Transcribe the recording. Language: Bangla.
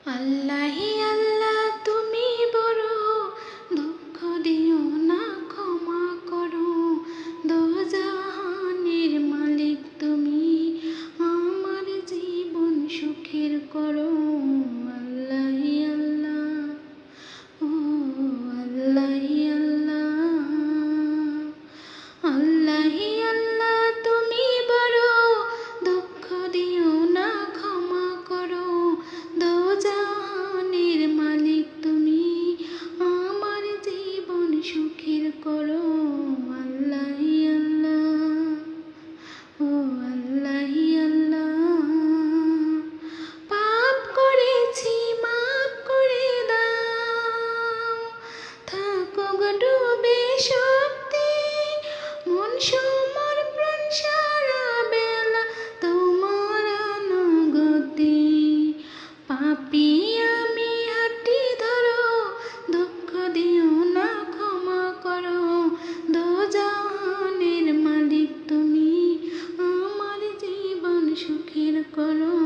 আল্লাহি আল্লাহ তুমি বড়, দুঃখ দিও না ক্ষমা করো। দোজাহানের মালিক তুমি, আমার জীবন সুখের করো। আল্লাহি আল্লাহ, ও আল্লাহি আল্লাহ। আল্লাহি আল্লাহ তুমি বড়, দুঃখ দিও না ক্ষমা করো। দোজাহানের মালিক তুমি, আমার জীবন সুখের করো। আল্লাহি আল্লাহ, ও আল্লাহি আল্লাহ। পাপ করেছি মাফ করে দাও, থাকো গো ডুবে শক্তি, মন সমর প্রাণ সারা বেলা তোমার অনুগতি। পাপী আমি হাঁটি ধরো, দুঃখ দিও না ক্ষমা করো। দোজাহানের মালিক তুমি, আমার জীবন সুখের করো।